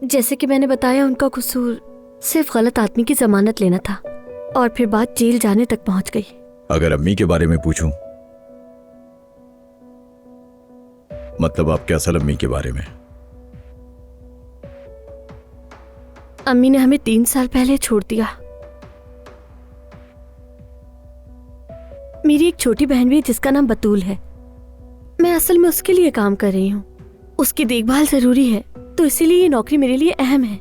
जैसे कि मैंने बताया, उनका कसूर सिर्फ गलत आदमी की जमानत लेना था और फिर बात जेल जाने तक पहुंच गई। अगर अम्मी के बारे में पूछूं, मतलब आपके असल अम्मी के बारे में? अम्मी ने हमें 3 साल पहले छोड़ दिया। मेरी एक छोटी बहन भी है जिसका नाम बतूल है। मैं असल में उसके लिए काम कर रही हूँ। उसकी देखभाल जरूरी है, तो इसीलिए ये नौकरी मेरे लिए अहम है।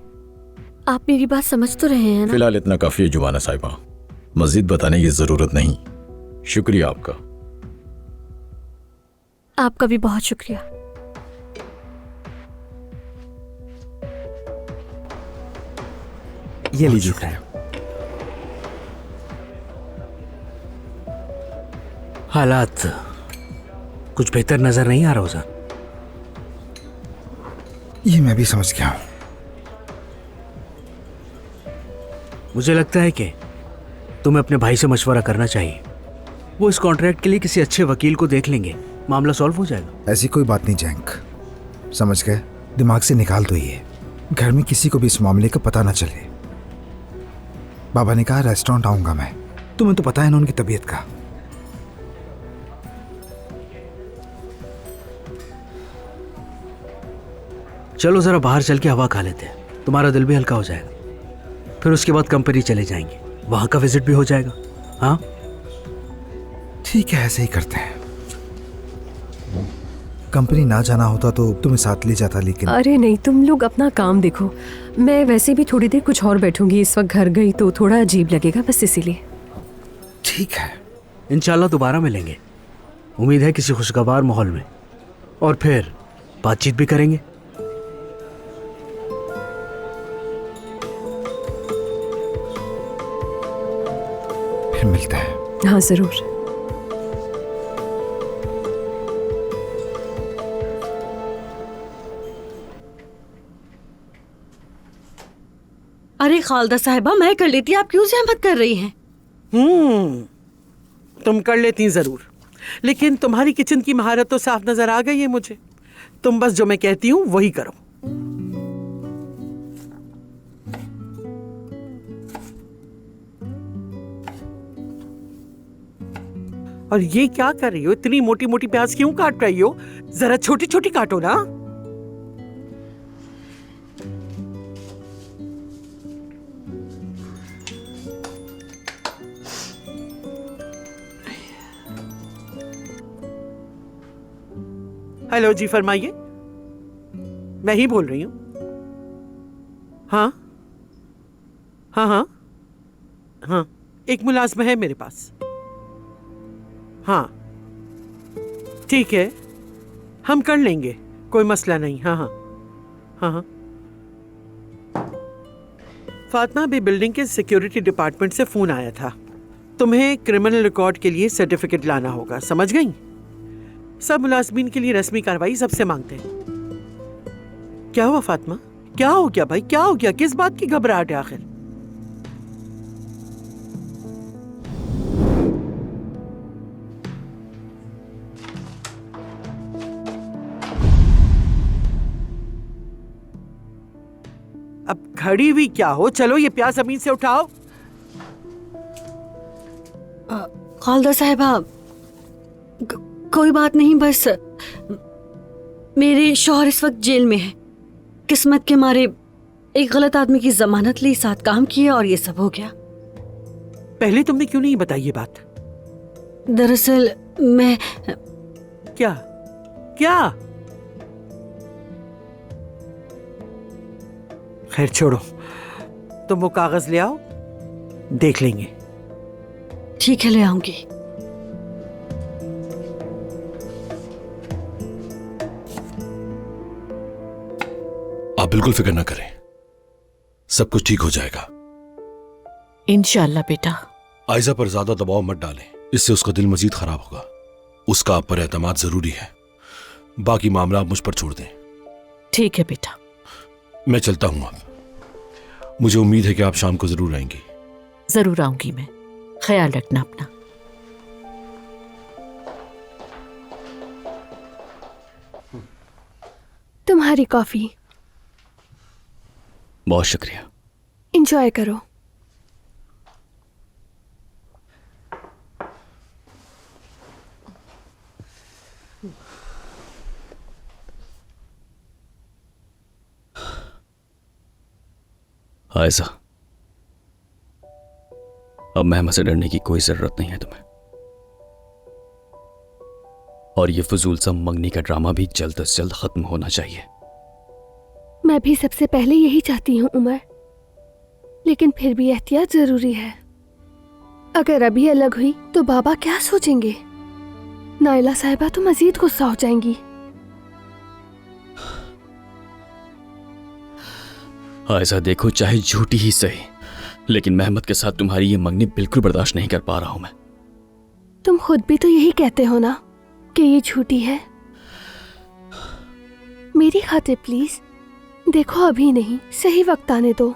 आप मेरी बात समझ तो रहे हैं ना? फिलहाल इतना काफी है जुबाना साहिबा, मजीद बताने की जरूरत नहीं। शुक्रिया आपका। आपका भी बहुत शुक्रिया। ये लीजिए खैर। हालात कुछ बेहतर नजर नहीं आ रहा उज़ा। ये मैं भी समझ गया हूं। मुझे लगता है कि तुम्हें अपने भाई से मशवरा करना चाहिए। वो इस कॉन्ट्रैक्ट के लिए किसी अच्छे वकील को देख लेंगे, मामला सॉल्व हो जाएगा। ऐसी कोई बात नहीं जैंक, समझ गए? दिमाग से निकाल दो ये। घर में किसी को भी इस मामले का पता ना चले। बाबा ने कहा रेस्टोरेंट आऊंगा मैं। तुम्हें तो पता है ना उनकी तबीयत का। चलो जरा बाहर चल के हवा खा लेते हैं, तुम्हारा दिल भी हल्का हो जाएगा। फिर उसके बाद कंपनी चले जाएंगे, वहां का विजिट भी हो जाएगा। हाँ ठीक है, ऐसे ही करते हैं। कंपनी ना जाना होता तो तुम्हें साथ ले जाता, लेकिन अरे नहीं, तुम लोग अपना काम देखो। मैं वैसे भी थोड़ी देर कुछ और बैठूंगी। इस वक्त घर गई तो थोड़ा अजीब लगेगा, बस इसीलिए। ठीक है। इंशाल्लाह दोबारा मिलेंगे, उम्मीद है किसी खुशगवार माहौल में, और फिर बातचीत भी करेंगे। फिर मिलते हैं। हाँ जरूर। अरे खालदा साहिबा, मैं कर लेती, आप क्यों ज़हमत कर रही हैं? तुम कर लेती जरूर, लेकिन तुम्हारी किचन की महारत तो साफ नजर आ गई है मुझे। तुम बस जो मैं कहती हूँ वही करो। और ये क्या कर रही हो? इतनी मोटी मोटी प्याज क्यों काट रही हो? जरा छोटी छोटी काटो ना। हेलो जी, फरमाइए। मैं ही बोल रही हूँ। हाँ हाँ हाँ हाँ, एक मुलाजमा है मेरे पास। हाँ ठीक है, हम कर लेंगे, कोई मसला नहीं। हाँ हाँ हाँ हाँ। फातिमा, अभी बिल्डिंग के सिक्योरिटी डिपार्टमेंट से फोन आया था। तुम्हें क्रिमिनल रिकॉर्ड के लिए सर्टिफिकेट लाना होगा, समझ गई? सब मुलाजमीन के लिए रस्मी कार्रवाई सबसे मांगते हैं। क्या हुआ फातिमा? क्या हो गया भाई, क्या हो गया? किस बात की घबराहट है आखिर? अब खड़ी हुई क्या हो? चलो ये प्याज जमीन से उठाओ। खालदा साहिबा, कोई बात नहीं, बस मेरे शौहर इस वक्त जेल में है। किस्मत के मारे एक गलत आदमी की जमानत ली, साथ काम किया और ये सब हो गया। पहले तुमने क्यों नहीं बताई ये बात? दरअसल मैं... क्या क्या? खैर छोड़ो, तुम वो कागज ले आओ, देख लेंगे। ठीक है, ले आऊंगी। आप बिल्कुल फिक्र ना करें, सब कुछ ठीक हो जाएगा इंशाल्लाह बेटा। आयजा पर ज्यादा दबाव मत डालें, इससे उसका दिल मजीद खराब होगा। उसका आप पर एतमाद जरूरी है, बाकी मामला आप मुझ पर छोड़ दें। ठीक है बेटा। मैं चलता हूं अब। मुझे उम्मीद है कि आप शाम को जरूर आएंगी। जरूर आऊंगी मैं, ख्याल रखना अपना। तुम्हारी कॉफी। बहुत शुक्रिया। एंजॉय करो। आयशा, अब महमा से डरने की कोई जरूरत नहीं है तुम्हें, और ये फजूल सा मंगनी का ड्रामा भी जल्द से जल्द खत्म होना चाहिए। मैं भी सबसे पहले यही चाहती हूँ उमर, लेकिन फिर भी एहतियात जरूरी है। अगर अभी अलग हुई तो बाबा क्या सोचेंगे? नाइला साहिबा तो मजीद गुस्सा हो जाएंगी। आयशा देखो, चाहे झूठी ही सही, लेकिन मेहमत के साथ तुम्हारी ये मंगनी बिल्कुल बर्दाश्त नहीं कर पा रहा हूं मैं। तुम खुद भी तो यही कहते हो ना कि ये झूठी है। मेरी खातिर प्लीज देखो, अभी नहीं, सही वक्त आने दो।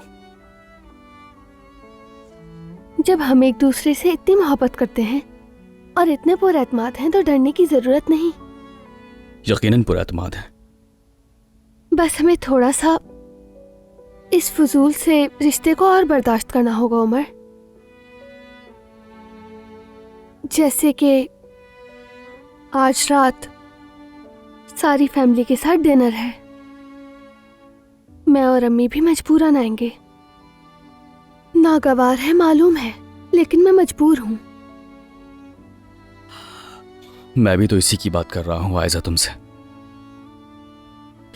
जब हम एक दूसरे से इतनी मोहब्बत करते हैं और इतने पुरएतमाद हैं तो डरने की जरूरत नहीं। यकीनन पुरएतमाद है। बस हमें थोड़ा सा इस फजूल से रिश्ते को और बर्दाश्त करना होगा उमर। जैसे कि आज रात सारी फैमिली के साथ डिनर है। मैं और अम्मी भी मजबूरन आएंगे। नागवार है मालूम है, लेकिन मैं मजबूर हूं। मैं भी तो इसी की बात कर रहा हूं आयशा तुमसे।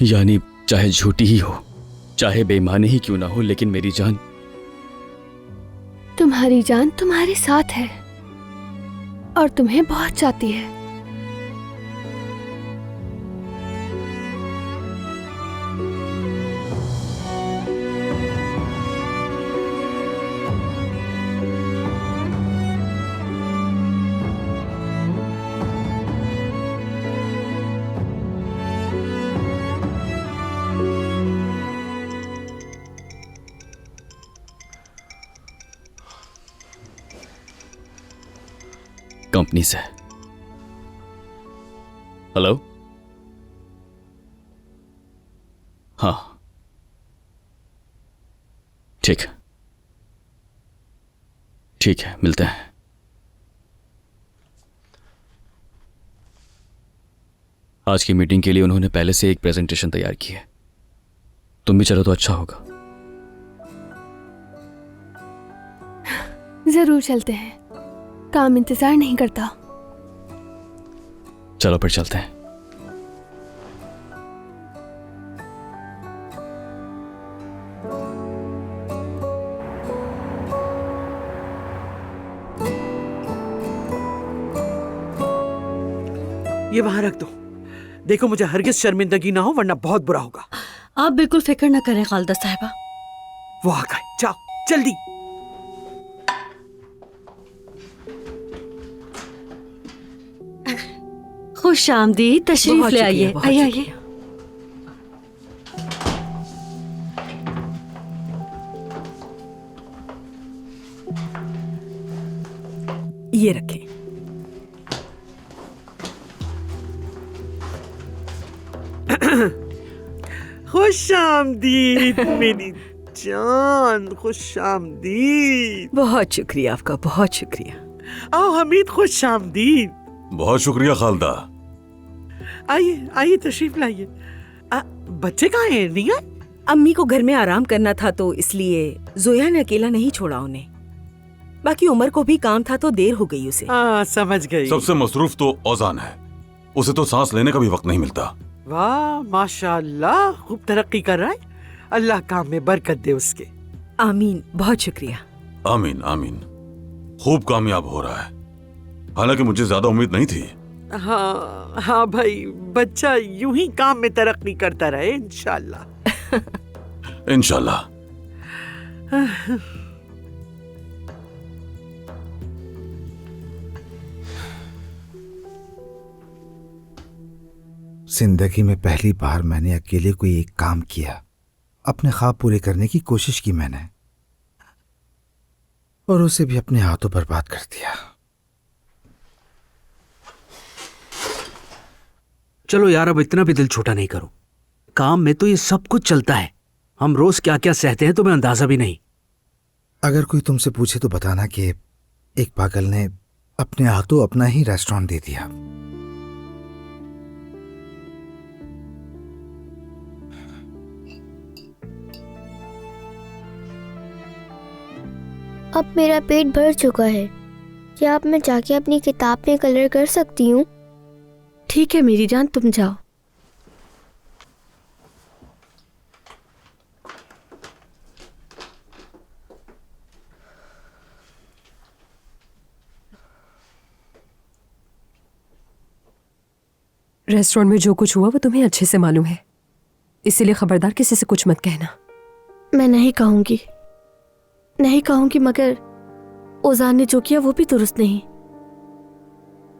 यानी चाहे झूठी ही हो, चाहे बेईमानी ही क्यों ना हो, लेकिन मेरी जान, तुम्हारी जान तुम्हारे साथ है और तुम्हें बहुत चाहती है। कंपनी से। हेलो, हाँ ठीक है, ठीक है, मिलते हैं। आज की मीटिंग के लिए उन्होंने पहले से एक प्रेजेंटेशन तैयार की है। तुम भी चलो तो अच्छा होगा। जरूर चलते हैं, काम इंतजार नहीं करता। चलो फिर चलते हैं। ये वहां रख दो। देखो मुझे हरगिज शर्मिंदगी ना हो, वरना बहुत बुरा होगा। आप बिल्कुल फिक्र न करें खालिदा साहिबा। वो आ गए, जाओ जल्दी। खुश आमदीद, तशरीफ ले आइए। आइए आइए। ये रखें। खुश आमदीद मेरी जान, खुश आमदीद। बहुत शुक्रिया आपका, बहुत शुक्रिया। आओ हमीद, खुश आमदीद। बहुत शुक्रिया खालदा। आइए आइए, तशरीफ लाइए। बच्चे कहाँ हैं? नहीं है? अम्मी को घर में आराम करना था तो इसलिए जोया ने अकेला नहीं छोड़ा उन्हें। बाकी उमर को भी काम था तो देर हो गई उसे। समझ गई। सबसे मसरूफ तो औजान है, उसे तो सांस लेने का भी वक्त नहीं मिलता। वाह माशाल्लाह, खूब तरक्की कर रहा है। अल्लाह काम में बरकत दे उसके। आमीन, बहुत शुक्रिया। आमीन आमीन। खूब कामयाब हो रहा है, हालांकि मुझे ज्यादा उम्मीद नहीं थी। हाँ हाँ भाई, बच्चा यूं ही काम में तरक्की करता रहे इंशाल्लाह। इंशाल्लाह। जिंदगी में पहली बार मैंने अकेले कोई एक काम किया, अपने ख्वाब पूरे करने की कोशिश की मैंने, और उसे भी अपने हाथों बर्बाद कर दिया। चलो यार, अब इतना भी दिल छोटा नहीं करो। काम में तो ये सब कुछ चलता है, हम रोज क्या क्या सहते हैं तुम्हें अंदाजा भी नहीं। अगर कोई तुमसे पूछे तो बताना कि एक पागल ने अपने हाथों अपना ही रेस्टोरेंट दे दिया। अब मेरा पेट भर चुका है। क्या अब मैं जाके अपनी किताब में कलर कर सकती हूँ? ठीक है मेरी जान, तुम जाओ। रेस्टोरेंट में जो कुछ हुआ वो तुम्हें अच्छे से मालूम है, इसीलिए खबरदार किसी से कुछ मत कहना। मैं नहीं कहूंगी, मगर ओजान ने जो किया वो भी दुरुस्त नहीं।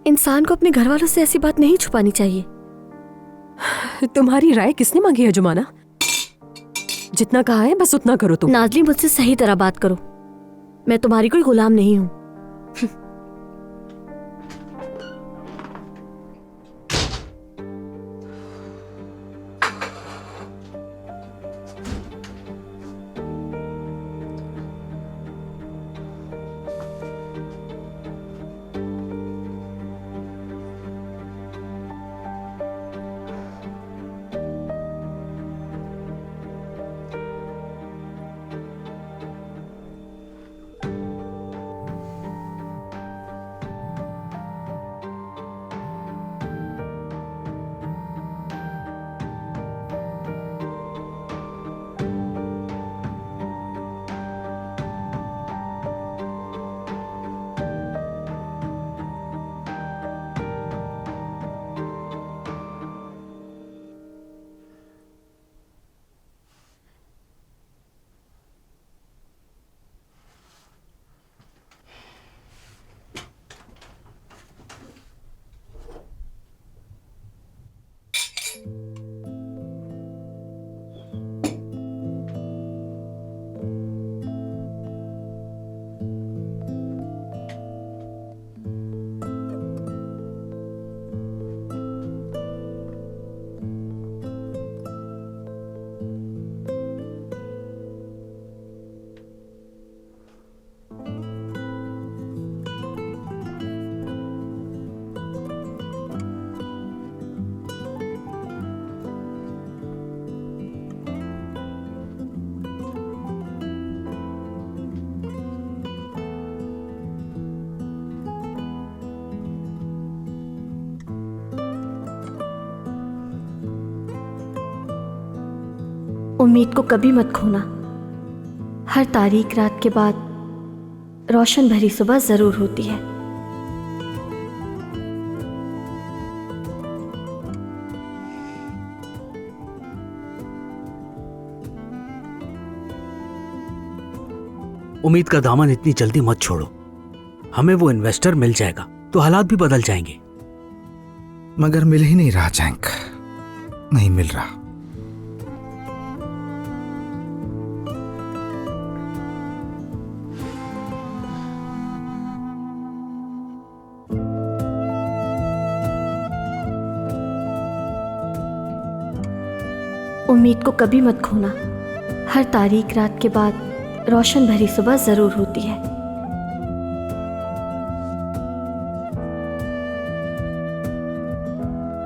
इंसान को अपने घर वालों से ऐसी बात नहीं छुपानी चाहिए। तुम्हारी राय किसने मांगी है जुमाना? जितना कहा है बस उतना करो तुम। नाजली, मुझसे सही तरह बात करो। मैं तुम्हारी कोई गुलाम नहीं हूं। उम्मीद को कभी मत खोना। हर तारीक रात के बाद रोशन भरी सुबह जरूर होती है। उम्मीद का दामन इतनी जल्दी मत छोड़ो। हमें वो इन्वेस्टर मिल जाएगा तो हालात भी बदल जाएंगे। मगर मिल ही नहीं रहा जैंक, नहीं मिल रहा। उम्मीद को कभी मत खोना। हर तारीक रात के बाद रोशन भरी सुबह जरूर होती है।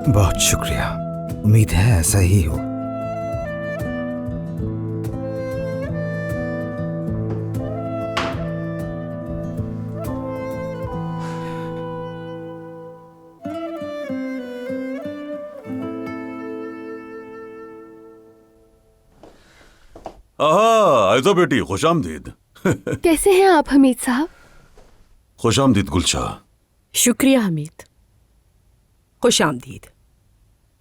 बहुत शुक्रिया। उम्मीद है ऐसा ही हो। आयजा बेटी, खुशामदीद। कैसे हैं आप हमीद साहब? खुशामदीद गुलशा। शुक्रिया हमीद। खुश आमदीद।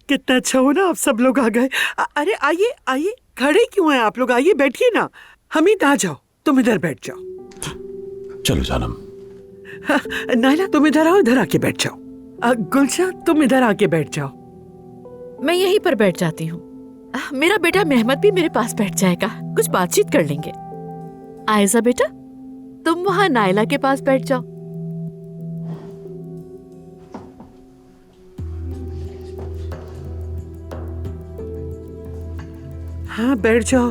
कितना अच्छा हो ना, आप सब लोग आ गए। अरे आइए आइए, खड़े क्यों हैं आप लोग? आइए बैठिए ना। हमीद आ जाओ, तुम इधर बैठ जाओ। चलो जानम। नायला तुम इधर आओ, इधर आके बैठ जाओ। गुलशा तुम इधर आके बैठ जाओ। मैं यहीं पर बैठ जाती हूँ। मेरा बेटा मेहमद भी मेरे पास बैठ जाएगा, कुछ बातचीत कर लेंगे। आयजा बेटा, तुम वहां नायला के पास बैठ जाओ। हाँ बैठ जाओ।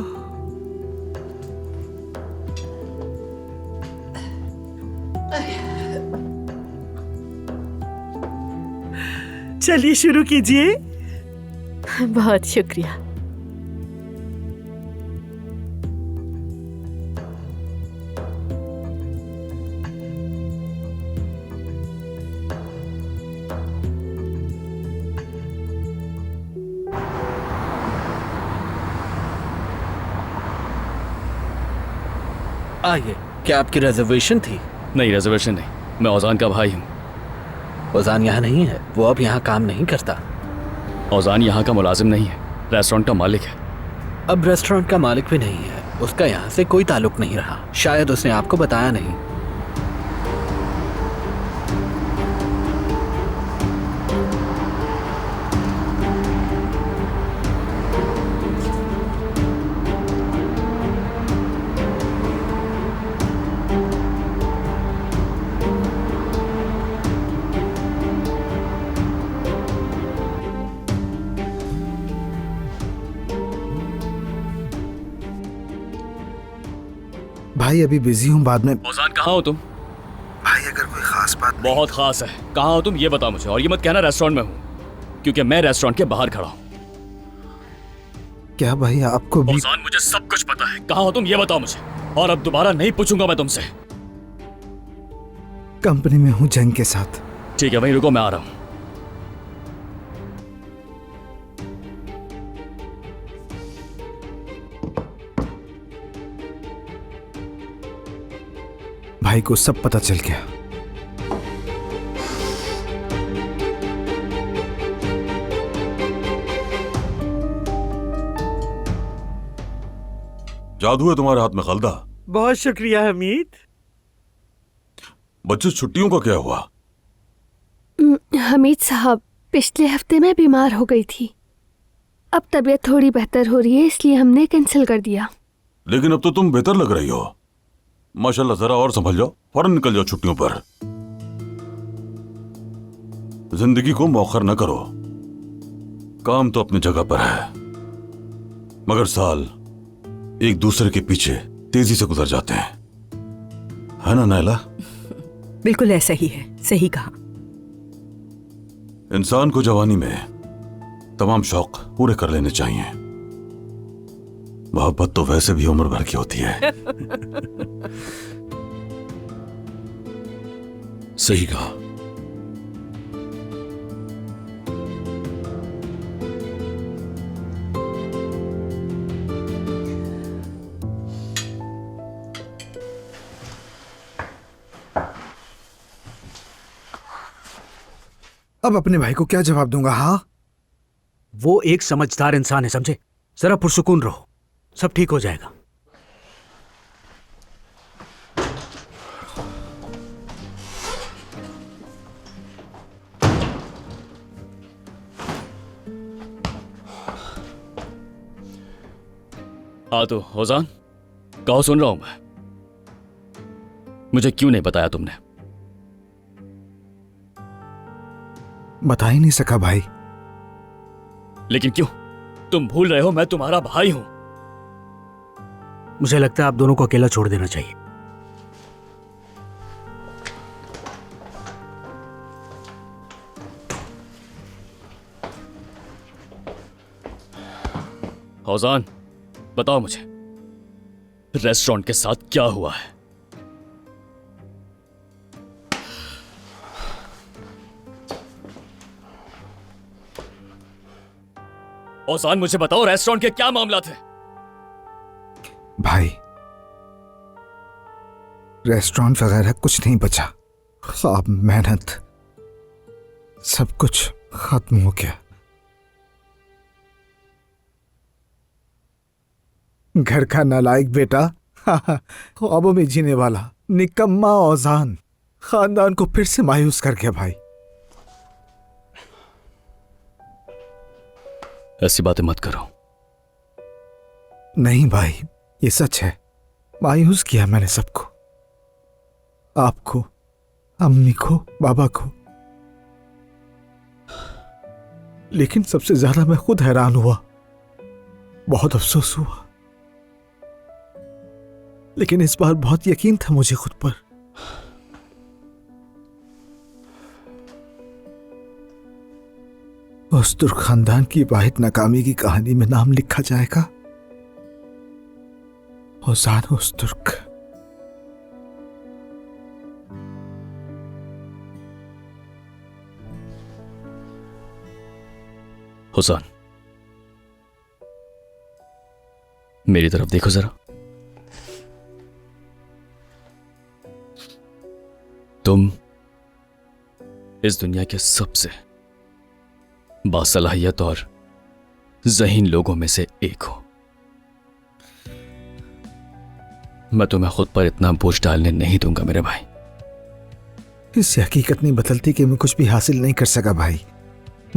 चलिए शुरू कीजिए। बहुत शुक्रिया। आइए, क्या आपकी रिजर्वेशन थी? नहीं, रिजर्वेशन नहीं, मैं औजान का भाई हूँ। ओजान यहाँ नहीं है, वो अब यहाँ काम नहीं करता। औजान यहाँ का मुलाजिम नहीं है, रेस्टोरेंट का मालिक है। अब रेस्टोरेंट का मालिक भी नहीं है, उसका यहाँ से कोई ताल्लुक नहीं रहा। शायद उसने आपको बताया नहीं। भाई अभी बिजी हूँ, बाद में। औजान कहाँ हो तुम? भाई अगर कोई खास बात बहुत खास है। कहाँ हो तुम ये बताओ मुझे, और ये मत कहना रेस्टोरेंट में हूँ, क्योंकि मैं रेस्टोरेंट के बाहर खड़ा हूँ। क्या भाई आपको भी? औजान मुझे सब कुछ पता है। कहाँ हो तुम ये बताओ मुझे, और अब दोबारा नहीं पूछूंगा मैं तुमसे। कंपनी में हूँ जंग के साथ। ठीक है, वहीं रुको, मैं आ रहा हूँ। भाई को सब पता चल गया। जादू है तुम्हारे हाथ में खलदा। बहुत शुक्रिया हमीद। बच्चों, छुट्टियों का क्या हुआ? हमीद साहब, पिछले हफ्ते मैं बीमार हो गई थी। अब तबीयत थोड़ी बेहतर हो रही है, इसलिए हमने कैंसिल कर दिया। लेकिन अब तो तुम बेहतर लग रही हो। माशाल्लाह, जरा और संभल जाओ, फौरन निकल जाओ छुट्टियों पर। जिंदगी को मौखर न करो। काम तो अपनी जगह पर है, मगर साल एक दूसरे के पीछे तेजी से गुजर जाते हैं, है ना नायला? बिल्कुल ऐसा ही है, सही कहा। इंसान को जवानी में तमाम शौक पूरे कर लेने चाहिए। मोहब्बत तो वैसे भी उम्र भर की होती है। सही कहा। अब अपने भाई को क्या जवाब दूंगा? हाँ, वो एक समझदार इंसान है, समझे? जरा पुरसुकून रहो, सब ठीक हो जाएगा। हाँ तो औजान, कहो, सुन रहा हूं मैं। मुझे क्यों नहीं बताया तुमने? बता ही नहीं सका भाई। लेकिन क्यों? तुम भूल रहे हो मैं तुम्हारा भाई हूं। मुझे लगता है आप दोनों को अकेला छोड़ देना चाहिए। औजान, बताओ मुझे, रेस्टोरेंट के साथ क्या हुआ है? औजान, मुझे बताओ, रेस्टोरेंट के क्या मामला थे? भाई, रेस्टोरेंट वगैरह कुछ नहीं बचा। ख्वाब, मेहनत, सब कुछ खत्म हो गया। घर का नालायक बेटा, ख्वाबों में जीने वाला निकम्मा औजान खानदान को फिर से मायूस कर गया। भाई, ऐसी बातें मत करो। नहीं भाई, ये सच है। मायूस किया मैंने सबको, आपको, अम्मी को, बाबा को। लेकिन सबसे ज्यादा मैं खुद हैरान हुआ, बहुत अफसोस हुआ। लेकिन इस बार बहुत यकीन था मुझे खुद पर। उस तुर्क खानदान की वाहिद नाकामी की कहानी में नाम लिखा जाएगा। ओजान ओस्तुर्क। हुसैन, मेरी तरफ देखो जरा। तुम इस दुनिया के सबसे बासलाहियत और ज़हीन लोगों में से एक हो। मैं तुम्हें खुद पर इतना बोझ डालने नहीं दूंगा मेरे भाई। इससे हकीकत नहीं बदलती कि मैं कुछ भी हासिल नहीं कर सका भाई।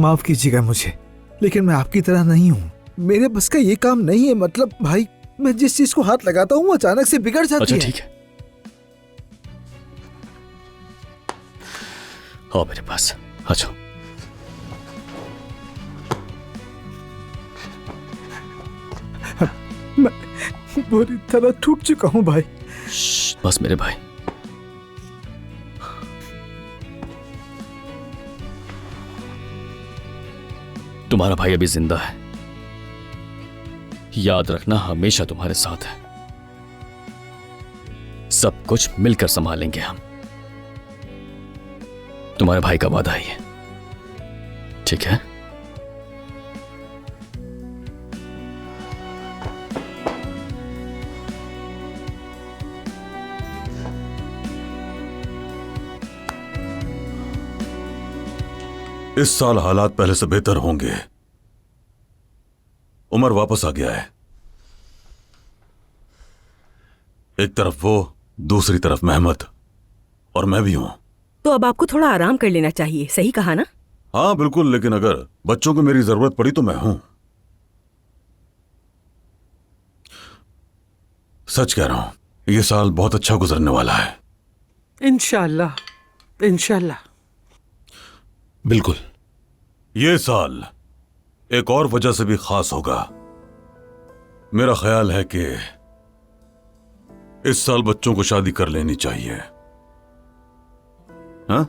माफ कीजिएगा मुझे, लेकिन मैं आपकी तरह नहीं हूँ। मेरे बस का ये काम नहीं है। मतलब भाई, मैं जिस चीज को हाथ लगाता हूँ वो अचानक से बिगड़ जाती है। अच्छा ठीक है, आओ मेरे पास, आ जाओ। मैं बुरी तरह टूट चुका हूँ भाई। बस मेरे भाई, तुम्हारा भाई अभी जिंदा है। याद रखना, हमेशा तुम्हारे साथ है। सब कुछ मिलकर संभालेंगे हम। तुम्हारे भाई का वादा है ये, ठीक है? इस साल हालात पहले से बेहतर होंगे। उमर वापस आ गया है। एक तरफ वो, दूसरी तरफ महमद, और मैं भी हूं। तो अब आपको थोड़ा आराम कर लेना चाहिए, सही कहा ना? हाँ बिल्कुल, लेकिन अगर बच्चों को मेरी जरूरत पड़ी तो मैं हूं। सच कह रहा हूं, ये साल बहुत अच्छा गुजरने वाला है। इंशाल्लाह, इंशाल्लाह। बिल्कुल। ये साल एक और वजह से भी खास होगा। मेरा ख्याल है कि इस साल बच्चों को शादी कर लेनी चाहिए। हाँ?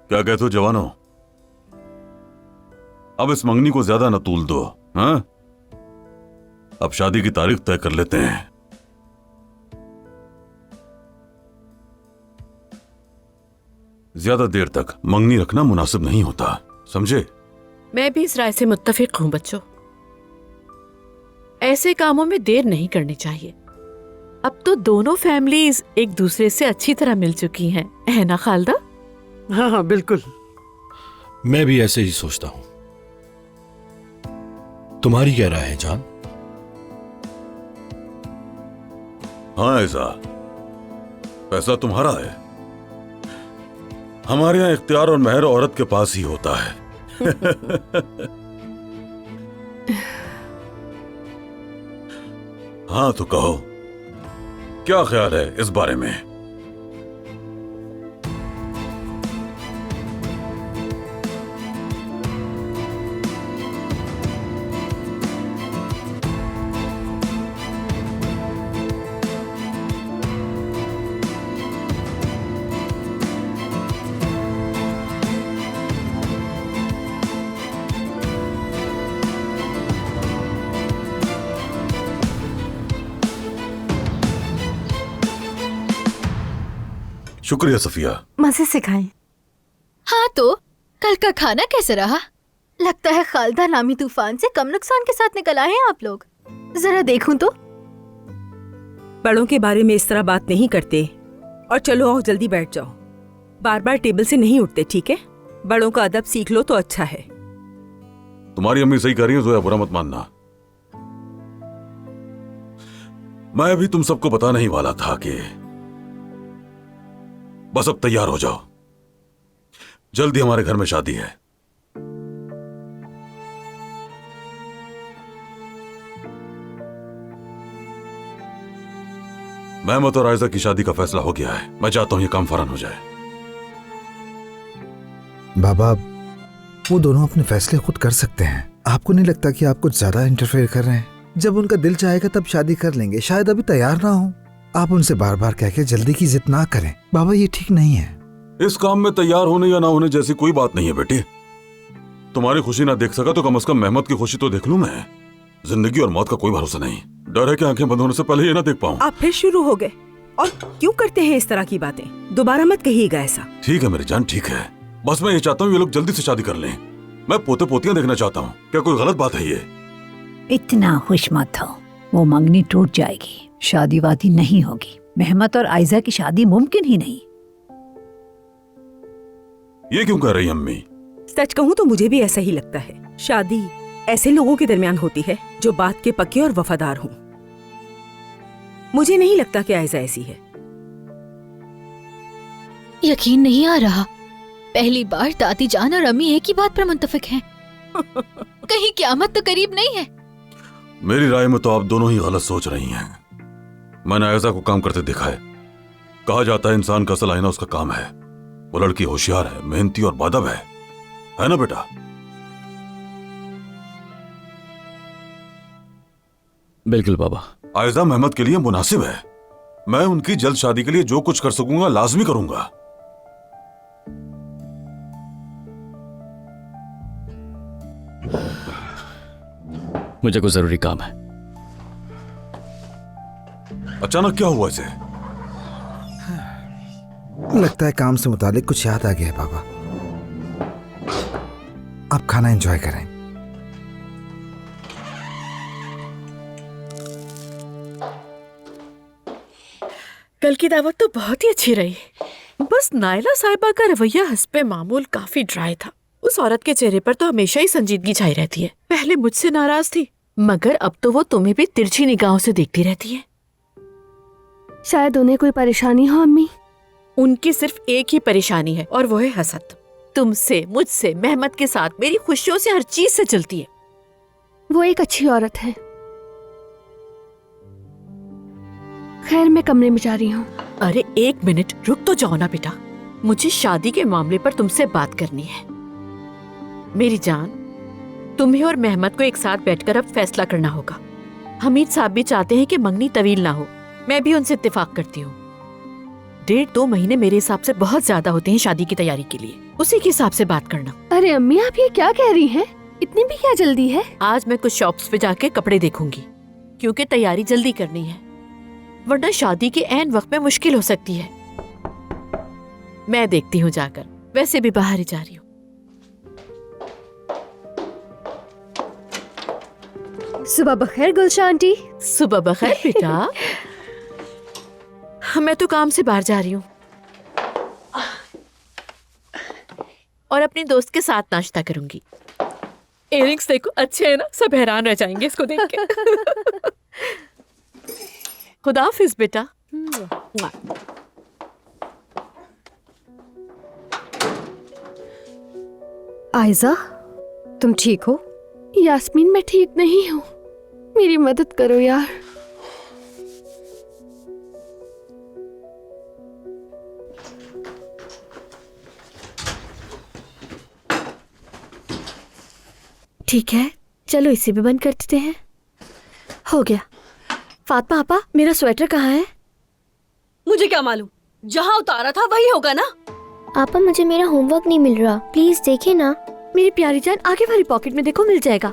क्या कहते हो जवानों? अब इस मंगनी को ज्यादा न तूल दो। हाँ? अब शादी की तारीख तय कर लेते हैं। ज्यादा देर तक मंगनी रखना मुनासिब नहीं होता, समझे? मैं भी इस राय से मुत्तफिक हूँ बच्चों। ऐसे कामों में देर नहीं करनी चाहिए। अब तो दोनों फैमिलीज एक दूसरे से अच्छी तरह मिल चुकी हैं, है ना खालदा? हाँ हाँ बिल्कुल। मैं भी ऐसे ही सोचता हूं। तुम्हारी क्या राय है जान? हाँ ऐसा, पैसा तुम्हारा है। हमारे यहां इख्तियार और महर औरत के पास ही होता है। हाँ तो कहो, क्या ख्याल है इस बारे में? शुक्रिया सफिया। मजे से खाएं। हाँ तो कल का खाना कैसे रहा? लगता है खालदा नामी तूफान से कम नुकसान के साथ निकल आए हैं आप लोग। जरा देखूं तो। बड़ों के बारे में इस तरह बात नहीं करते। और चलो आओ जल्दी बैठ जाओ। बार बार टेबल से नहीं उठते, ठीक है? बड़ों का अदब सीख लो तो अच्छा है। तुम्हारी अम्मी सही कह रही है जोया, बुरा मत मानना। मैं भी तुम सबको बताने ही वाला था कि बस अब तैयार हो जाओ, जल्दी हमारे घर में शादी है। महमद और आयजा की शादी का फैसला हो गया है। मैं चाहता हूं ये काम फौरन हो जाए। बाबा, वो दोनों अपने फैसले खुद कर सकते हैं। आपको नहीं लगता कि आप कुछ ज्यादा इंटरफेयर कर रहे हैं? जब उनका दिल चाहेगा तब शादी कर लेंगे। शायद अभी तैयार ना हो। आप उनसे बार बार कह के जल्दी की जिद ना करें। बाबा, ये ठीक नहीं है। इस काम में तैयार होने या ना होने जैसी कोई बात नहीं है बेटी। तुम्हारी खुशी ना देख सका तो कम से कम मेहमत की खुशी तो देख लूं मैं। जिंदगी और मौत का कोई भरोसा नहीं, डर है कि आंखें बंद होने से पहले ये ना देख पाऊं। आप फिर शुरू हो गए। और क्यों करते हैं इस तरह की बातें? दोबारा मत कहिएगा ऐसा। ठीक है मेरी जान, ठीक है। बस मैं ये चाहता हूँ ये लोग जल्दी से शादी कर लें। मैं पोते पोतियां देखना चाहता हूँ। क्या कोई गलत बात है ये? इतना खुश मत हो, वो मंगनी टूट जाएगी, शादी वादी नहीं होगी। मेहमत और आयजा की शादी मुमकिन ही नहीं। ये क्यों कह रही अम्मी? सच कहूँ तो मुझे भी ऐसा ही लगता है। शादी ऐसे लोगों के दरमियान होती है जो बात के पक्के और वफादार हों। मुझे नहीं लगता कि आयजा ऐसी है। यकीन नहीं आ रहा, पहली बार दादी जान और अम्मी एक ही बात पर मुत्तफिक हैं। कहीं क़यामत तो करीब नहीं है? मेरी राय में तो आप दोनों ही गलत सोच रही हैं। मैंने आयजा को काम करते देखा है। कहा जाता है इंसान का असल आईना उसका काम है। वो लड़की होशियार है, मेहनती और बादब है ना बेटा? बिल्कुल बाबा। आयजा मेहमत के लिए मुनासिब है। मैं उनकी जल्द शादी के लिए जो कुछ कर सकूंगा लाजमी करूंगा। मुझे कुछ जरूरी काम है। अचानक क्या हुआ इसे? लगता है काम से मुतालिक कुछ याद आ गया है बाबा। आप खाना एंजॉय करें। कल की दावत तो बहुत ही अच्छी रही। बस नायला साहिबा का रवैया हस्बे मामूल काफी ड्राई था। उस औरत के चेहरे पर तो हमेशा ही संजीदगी छाई रहती है। पहले मुझसे नाराज थी, मगर अब तो वो तुम्हें भी तिरछी निगाहों से देखती रहती है। शायद उन्हें कोई परेशानी हो अम्मी। उनकी सिर्फ एक ही परेशानी है और वो है हसद। तुमसे, मुझसे, मेहमत के साथ, मेरी खुशियों से, हर चीज से चलती है। वो एक अच्छी औरत है। खैर मैं कमरे में जा रही हूँ। अरे एक मिनट रुक तो जाओ ना बेटा, मुझे शादी के मामले पर तुमसे बात करनी है। मेरी जान, तुम्हें और मेहमत को एक साथ बैठकर अब फैसला करना होगा। हमीद साहब भी चाहते हैं कि मंगनी तवील ना हो। मैं भी उनसे इत्तेफाक करती हूँ। 1.5-2 महीने मेरे हिसाब से बहुत ज्यादा होते हैं शादी की तैयारी के लिए। उसी के हिसाब से बात करना। अरे अम्मी आप ये क्या कह रही हैं? इतनी भी क्या जल्दी है? आज मैं कुछ शॉप्स पे जाके कपड़े देखूंगी, क्योंकि तैयारी जल्दी करनी है, वरना शादी के ऐन वक्त में मुश्किल हो सकती है। मैं देखती हूँ जाकर, वैसे भी बाहर ही जा रही हूँ। सुबह बखैर गुलशन आंटी। सुबह बखैर बेटा। मैं तो काम से बाहर जा रही हूँ और अपनी दोस्त के साथ नाश्ता करूंगी। इयररिंग्स देखो अच्छे हैं ना, सब हैरान रह जाएंगे इसको देख के। खुदा हाफिज बेटा। आयजा, तुम ठीक हो? यास्मीन मैं ठीक नहीं हूँ, मेरी मदद करो यार। ठीक है, चलो इसे भी बंद कर देते हैं। हो गया। फातिमा आपा, मेरा स्वेटर कहाँ है? मुझे क्या मालूम, जहाँ उतारा था वही होगा ना। आपा मुझे मेरा होमवर्क नहीं मिल रहा, प्लीज देखे ना। मेरी प्यारी जान, आगे वाली पॉकेट में देखो, मिल जाएगा।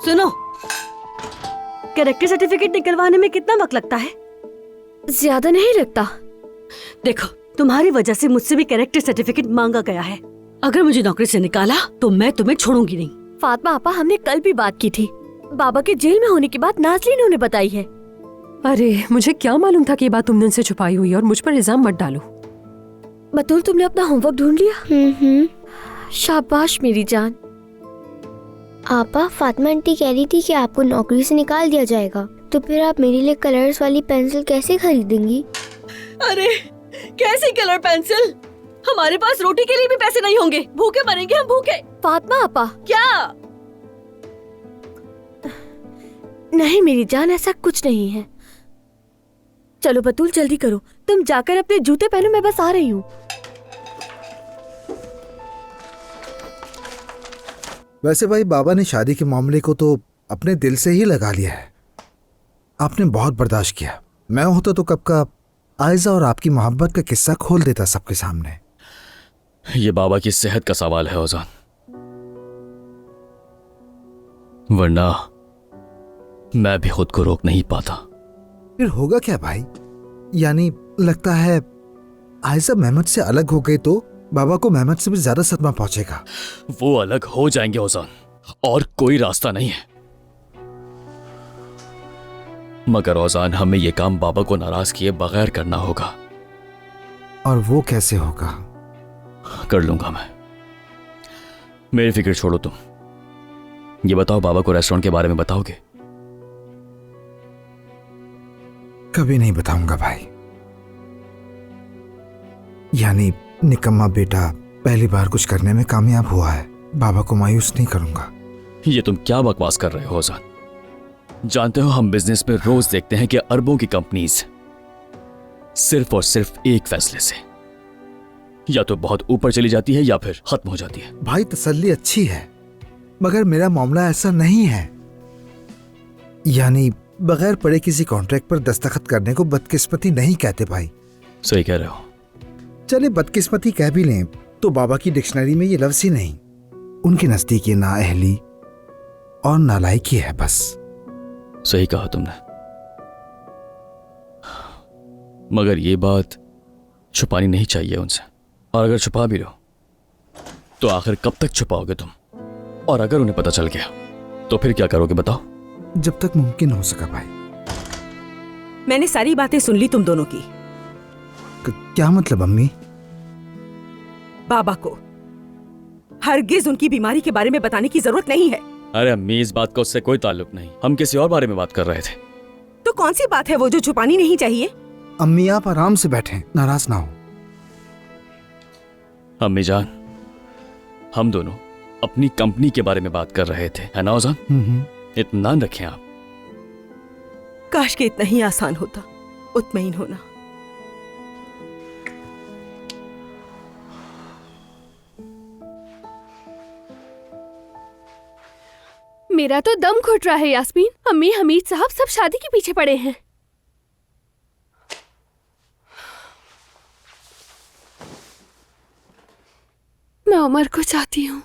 सुनो, कैरेक्टर सर्टिफिकेट निकलवाने में कितना वक्त लगता है? ज्यादा नहीं लगता। देखो, तुम्हारी वजह से मुझसे भी कैरेक्टर सर्टिफिकेट मांगा गया है। अगर मुझे नौकरी से निकाला तो मैं तुम्हें छोड़ूंगी नहीं। फातिमा आपा, हमने कल भी बात की थी। बाबा के जेल में होने की बात नाज़रीन ने उन्हें बताई है। अरे मुझे क्या मालूम था कि ये बात तुमने उनसे छुपाई हुई है, और मुझ पर इल्जाम मत डालो। बतूल, तुमने अपना होमवर्क ढूंढ लिया? शाबाश मेरी जान। आपा, फातिमा आंटी कह रही थी कि आपको नौकरी से निकाल दिया जाएगा, तो फिर आप मेरे लिए कलर्स वाली पेंसिल कैसे खरीदेंगी? अरे कैसी कलर पेंसिल? हमारे पास रोटी के लिए भी पैसे नहीं होंगे, भूखे मरेंगे हम, भूखे। फातिमा आपा। क्या? नहीं मेरी जान, ऐसा कुछ नहीं है। चलो बतूल जल्दी करो, तुम जाकर अपने जूते पहनो, मैं बस आ रही हूँ। वैसे भाई, बाबा ने शादी के मामले को तो अपने दिल से ही लगा लिया है। आपने बहुत बर्दाश्त किया। मैं होता तो कब का आयजा और आपकी मोहब्बत का किस्सा खोल देता सबके सामने। ये बाबा की सेहत का सवाल है औजान। वरना मैं भी खुद को रोक नहीं पाता। फिर होगा क्या भाई? यानी लगता है आयशा मेहमत से अलग हो गई तो बाबा को मेहमत से भी ज्यादा सदमा पहुंचेगा। वो अलग हो जाएंगे ओजान, और कोई रास्ता नहीं है। मगर ओजान, हमें ये काम बाबा को नाराज किए बगैर करना होगा। और वो कैसे होगा? कर लूंगा मैं। मेरी फिक्र छोड़ो तुम। ये बताओ, बाबा को रेस्टोरेंट के बारे में बताओगे? कभी नहीं बताऊंगा भाई। यानी निकम्मा बेटा पहली बार कुछ करने में कामयाब हुआ है, बाबा को मायूस नहीं करूंगा। ये तुम क्या बकवास कर रहे हो ओजान? जानते हो, हम बिजनेस में रोज देखते हैं कि अरबों की कंपनीज सिर्फ और सिर्फ एक फैसले से या तो बहुत ऊपर चली जाती है या फिर खत्म हो जाती है। भाई तसल्ली अच्छी है, मगर मेरा मामला ऐसा नहीं है। यानी बगैर पढ़े किसी कॉन्ट्रैक्ट पर दस्तखत करने को बदकिस्मती नहीं कहते भाई। सही कह रहे हो। चले बदकिस्मती कह भी लें तो बाबा की डिक्शनरी में ये लफ्ज ही नहीं। उनके नजदीक ये नाअहली और नालायकी है बस। सही कहा तुमने, मगर ये बात छुपानी नहीं चाहिए उनसे। और अगर छुपा भी लो तो आखिर कब तक छुपाओगे तुम? और अगर उन्हें पता चल गया तो फिर क्या करोगे बताओ? जब तक मुमकिन हो सका भाई। मैंने सारी बातें सुन ली तुम दोनों की। क्या मतलब अम्मी? बाबा को हरगिज उनकी बीमारी के बारे में बताने की जरूरत नहीं है। अरे अम्मी, इस बात का उससे कोई ताल्लुक नहीं। हम किसी और बारे में बात कर रहे थे। तो कौन सी बात है वो जो छुपानी नहीं चाहिए? अम्मी आप आराम से बैठें, नाराज ना हो। अम्मी जान, हम दोनों अपनी कंपनी के बारे में बात कर रहे थे, है ना ओजान? इत्मीनान रखें आप। काश के इतना ही आसान होता मुतमईन होना। मेरा तो दम घुट रहा है यास्मीन। अम्मी, हमीद साहब सब शादी के पीछे पड़े हैं। मैं उमर को चाहती हूँ,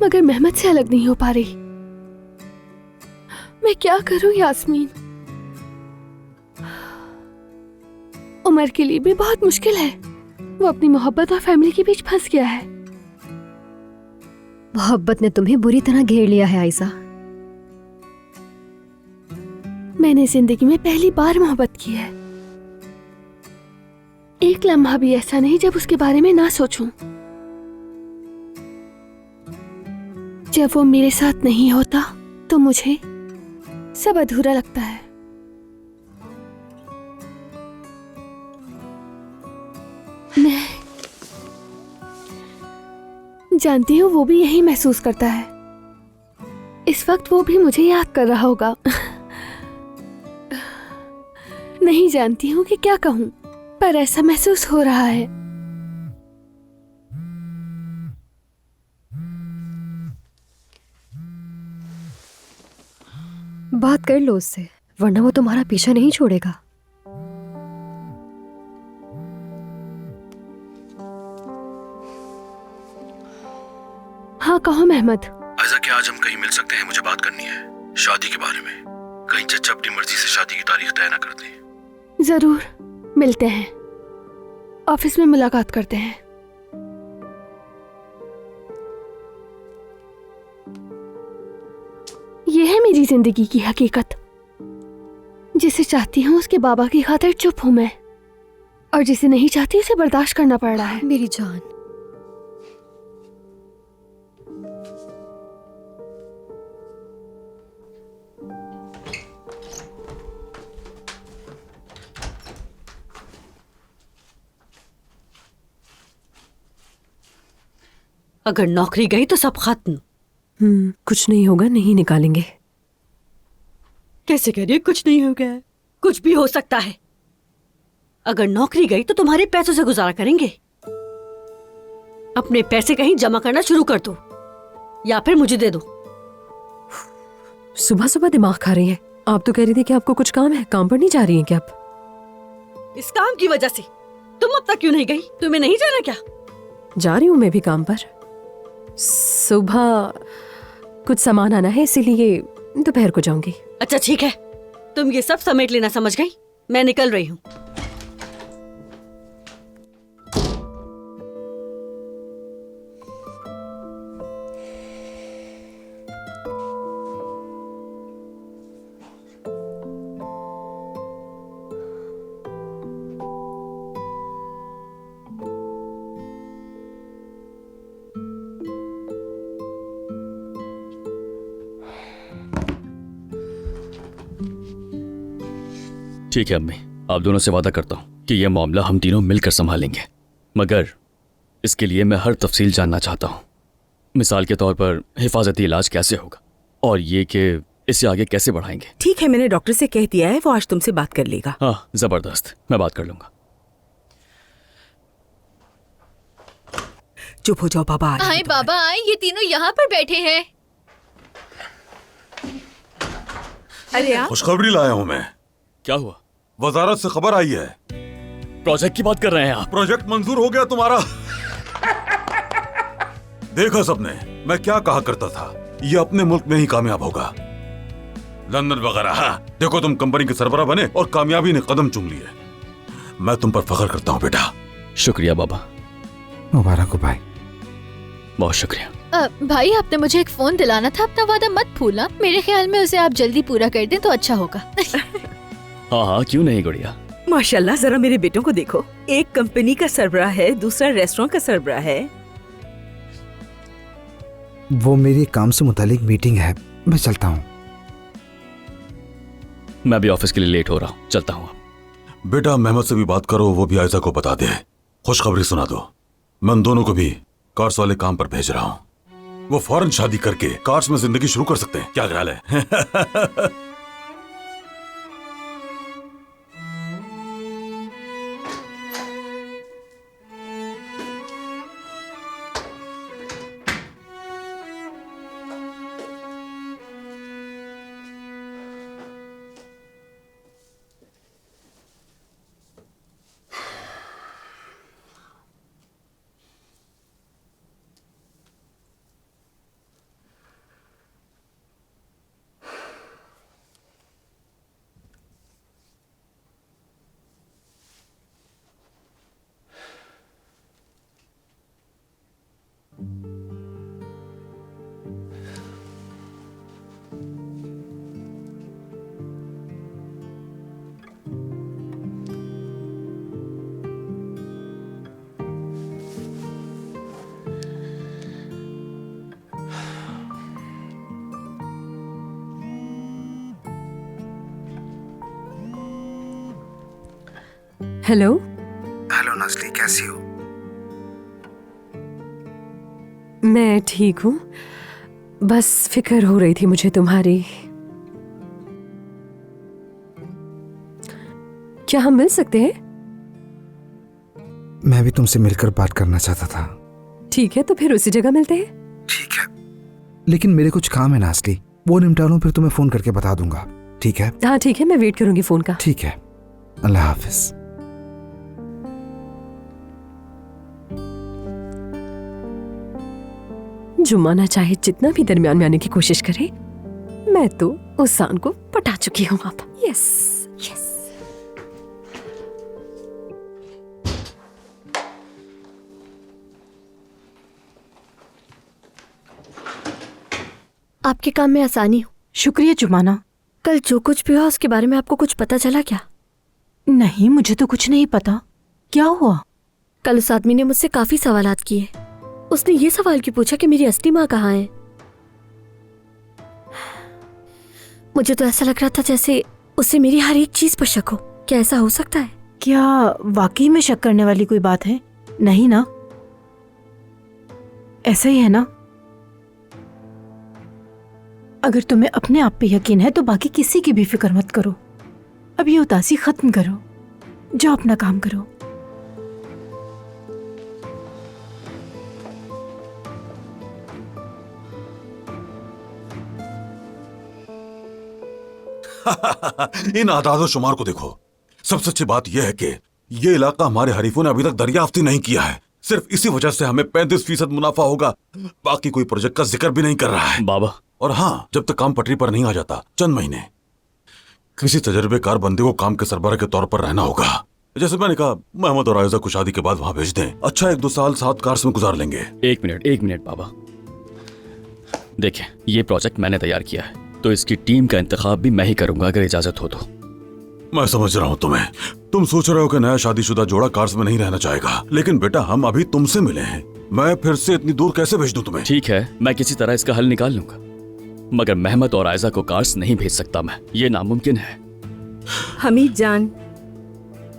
मगर मेहमत से अलग नहीं हो पा रही। मैं क्या करूं यास्मीन? उमर के लिए भी बहुत मुश्किल है। वो अपनी मोहब्बत और फैमिली के बीच फंस गया है। मोहब्बत ने तुम्हें बुरी तरह घेर लिया है आयशा। मैंने जिंदगी में पहली बार मोहब्बत की है। एक लम्हा भी ऐसा नहीं जब उसके बारे में ना सोचूं। जब वो मेरे साथ नहीं होता तो मुझे सब अधूरा लगता है। मैं जानती हूँ वो भी यही महसूस करता है। इस वक्त वो भी मुझे याद कर रहा होगा। नहीं जानती हूँ कि क्या कहूँ, पर ऐसा महसूस हो रहा है। बात कर लो उससे, वरना वो तुम्हारा पीछा नहीं छोड़ेगा। हाँ कहो मेहमद। आयशा, क्या आज हम कहीं मिल सकते हैं? मुझे बात करनी है शादी के बारे में। कहीं चचा अपनी मर्जी से शादी की तारीख तय ना कर दें। जरूर मिलते हैं, ऑफिस में मुलाकात करते हैं। यह है मेरी जिंदगी की हकीकत। जिसे चाहती हूँ उसके बाबा की खातिर चुप हूं मैं, और जिसे नहीं चाहती उसे बर्दाश्त करना पड़ रहा है। मेरी जान, अगर नौकरी गई तो सब खत्म। कुछ नहीं होगा, नहीं निकालेंगे। कैसे कह रही है कुछ नहीं हो गया? कुछ भी हो सकता है। अगर नौकरी गई तो तुम्हारे पैसों से गुजारा करेंगे। अपने पैसे कहीं जमा करना शुरू कर दो, या फिर मुझे दे दो। सुबह सुबह दिमाग खा रही है। आप तो कह रही थी कि आपको कुछ काम है, काम पर नहीं जा रही हैं क्या आप? इस काम की वजह से तुम अब तक क्यों नहीं गई? तुम्हें नहीं जाना क्या? जा रही हूँ मैं भी काम पर। सुबह कुछ सामान आना है, इसीलिए दोपहर को जाऊंगी। अच्छा ठीक है, तुम ये सब समेट लेना, समझ गई? मैं निकल रही हूँ। ठीक है अम्मी, आप दोनों से वादा करता हूँ कि यह मामला हम तीनों मिलकर संभालेंगे, मगर इसके लिए मैं हर तफसील जानना चाहता हूँ। मिसाल के तौर पर हिफाजती इलाज कैसे होगा और ये कि इसे आगे कैसे बढ़ाएंगे। ठीक है, मैंने डॉक्टर से कह दिया है, वो आज तुमसे बात कर लेगा। हाँ जबरदस्त, मैं बात कर लूंगा। चुप हो जाओ बाबा। आए बाबा आए, ये तीनों यहाँ पर बैठे हैं। अरे आप खुशखबरी लाया हूँ मैं। क्या हुआ? वजारत से खबर आई है। प्रोजेक्ट की बात कर रहे हैं आप? प्रोजेक्ट मंजूर हो गया तुम्हारा। देखा सबने, मैं क्या कहा करता था, ये अपने मुल्क में ही कामयाब होगा, लंदन वगैरह। हाँ, देखो तुम कंपनी के सरबराह बने और कामयाबी ने कदम चूम लिए। मैं तुम पर फख्र करता हूँ बेटा। शुक्रिया बाबा। मुबारक हो भाई। बहुत शुक्रिया। भाई आपने मुझे एक फोन दिलाना था, अपना वादा मत भूलना। मेरे ख्याल में उसे आप जल्दी पूरा कर दें तो अच्छा होगा। हाँ हाँ क्यों नहीं गुड़िया। माशाल्लाह, जरा मेरे बेटों को देखो, एक कंपनी का सरबराह है, दूसरा रेस्टोरेंट का सरबराह है। वो मेरी काम से मुतालिक मीटिंग है, मैं चलता हूँ। मैं भी ऑफिस के लिए लेट हो रहा हूँ, चलता हूँ। बेटा मेहमद से भी बात करो, वो भी आयजा को बता दे, खुशखबरी सुना दो। मैं उन दोनों को भी कार्स वाले काम पर भेज रहा हूँ। वो फौरन शादी करके कार्स में जिंदगी शुरू कर सकते हैं। क्या ख्याल है? हेलो। हेलो नजली, कैसी हो? मैं ठीक हूँ, बस फिक्र हो रही थी मुझे तुम्हारी। क्या हम मिल सकते हैं? मैं भी तुमसे मिलकर बात करना चाहता था। ठीक है, तो फिर उसी जगह मिलते हैं। ठीक है, लेकिन मेरे कुछ काम है नाजली, वो निपटा लूं, फिर तुम्हें फोन करके बता दूंगा। ठीक है? हाँ ठीक है, मैं वेट करूंगी फोन का। ठीक है, अल्लाह हाफिज। जुम्माना चाहे जितना भी दरमियान में आने की कोशिश करे, मैं तो उसान को पटा चुकी हूँ अब। Yes yes. आपके काम में आसानी हो। शुक्रिया जुमाना। कल जो कुछ भी हुआ उसके बारे में आपको कुछ पता चला क्या? नहीं, मुझे तो कुछ नहीं पता। क्या हुआ? कल उस आदमी ने मुझसे काफी सवालात किए। उसने ये सवाल क्यों पूछा कि मेरी असली माँ कहाँ है? मुझे तो ऐसा लग रहा था जैसे उसे मेरी हर एक चीज पर शक हो। क्या ऐसा हो सकता है? क्या वाकई में शक करने वाली कोई बात है? नहीं ना? ऐसा ही है ना? अगर तुम्हें अपने आप पे यकीन है तो बाकी किसी की भी फिक्र मत करो। अब ये उदासी खत्म करो, जाओ अपना काम करो। इन आदाद और शुमार को देखो। सबसे अच्छी बात यह है कि ये इलाका हमारे हरीफों ने अभी तक दरियाफ्त ही नहीं किया है। सिर्फ इसी वजह से हमें 35% मुनाफा होगा। बाकी कोई प्रोजेक्ट का जिक्र भी नहीं कर रहा है बाबा। और हाँ, जब तक काम पटरी पर नहीं आ जाता चंद महीने किसी तजर्बेकार बंदे को काम के सरबराह के तौर पर रहना होगा। जैसे मैंने कहा, मोहम्मद और आयजा को शादी के बाद वहां भेज दें। अच्छा 1-2 साल साथ कार्स में गुजार लेंगे। एक मिनट बाबा, देखिए ये प्रोजेक्ट मैंने तैयार किया है तो इसकी टीम का इंतखाब भी मैं ही करूंगा अगर इजाजत हो तो। मैं समझ रहा हूँ तुम्हें। तुम सोच रहे हो कि नया शादीशुदा जोड़ा कार्स में नहीं रहना चाहेगा, लेकिन बेटा हम अभी तुमसे मिले हैं। मैं फिर से इतनी दूर कैसे भेज दूं तुम्हें? ठीक है, मैं किसी तरह इसका हल निकाल लूंगा, मगर मेहमत और आयजा को कार्स नहीं भेज सकता मैं, ये नामुमकिन है। हमीद जान,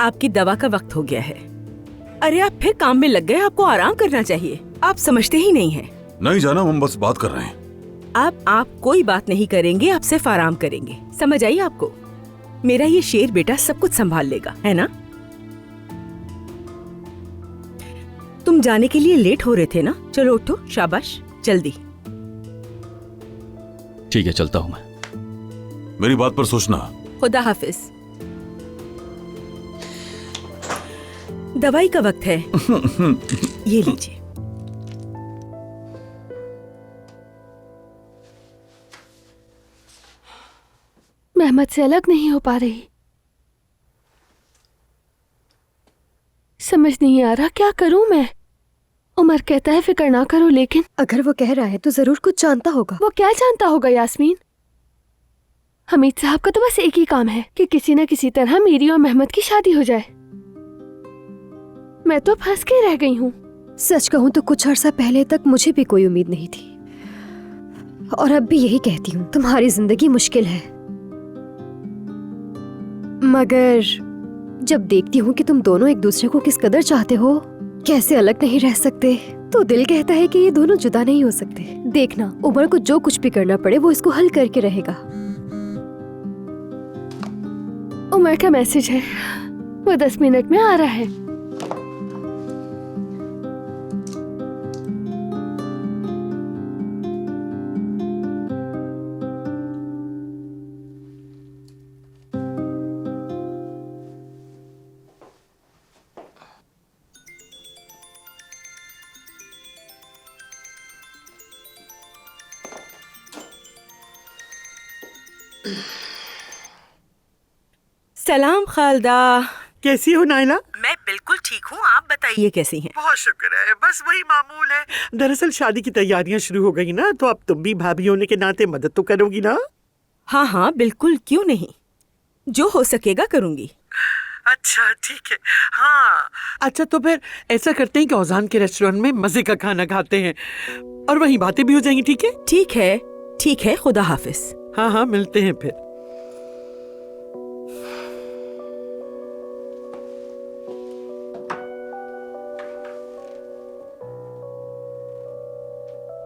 आपकी दवा का वक्त हो गया है। अरे आप फिर काम में लग गए, आपको आराम करना चाहिए। आप समझते ही नहीं हैं। नहीं जाना, हम बस बात कर रहे हैं। आप कोई बात नहीं करेंगे, आप सिर्फ आराम करेंगे। समझ आई आपको? मेरा ये शेर बेटा सब कुछ संभाल लेगा, है ना? तुम जाने के लिए लेट हो रहे थे ना? चलो उठो, शाबाश, जल्दी। ठीक है, चलता हूं मैं। मेरी बात पर सोचना। खुदा हाफिज। दवाई का वक्त है। ये लीजिए। मेहमत से अलग नहीं हो पा रही। समझ नहीं आ रहा क्या करूं मैं। उमर कहता है फिक्र ना करो, लेकिन अगर वो कह रहा है तो जरूर कुछ जानता होगा। वो क्या जानता होगा यास्मीन? हमीद साहब का तो बस एक ही काम है कि किसी न किसी तरह मेरी और मेहमत की शादी हो जाए। मैं तो फंस के रह गई हूँ। सच कहूँ तो कुछ अर्सा पहले तक मुझे भी कोई उम्मीद नहीं थी, और अब भी यही कहती हूँ, तुम्हारी जिंदगी मुश्किल है। मगर जब देखती हूँ कि तुम दोनों एक दूसरे को किस कदर चाहते हो, कैसे अलग नहीं रह सकते, तो दिल कहता है कि ये दोनों जुदा नहीं हो सकते। देखना, उमर को जो कुछ भी करना पड़े वो इसको हल करके रहेगा। उमर का मैसेज है, वो 10 मिनट में आ रहा है। सलाम खालदा। कैसी हो नाइला? मैं बिल्कुल ठीक हूँ, आप बताइए कैसी हैं? बहुत शुक्र है, बस वही मामूल है। दरअसल शादी की तैयारियां शुरू हो गई ना, तो अब तुम भी भाभी होने के नाते मदद तो करोगी ना? हाँ हाँ बिल्कुल, क्यों नहीं, जो हो सकेगा करूँगी। अच्छा ठीक है। हाँ अच्छा, तो फिर ऐसा करते हैं कि औजान के रेस्टोरेंट में मजे का खाना खाते हैं और वहीं बातें भी हो जाएंगी। ठीक है? ठीक है, खुदा हाफिज। हाँ हाँ, मिलते हैं फिर।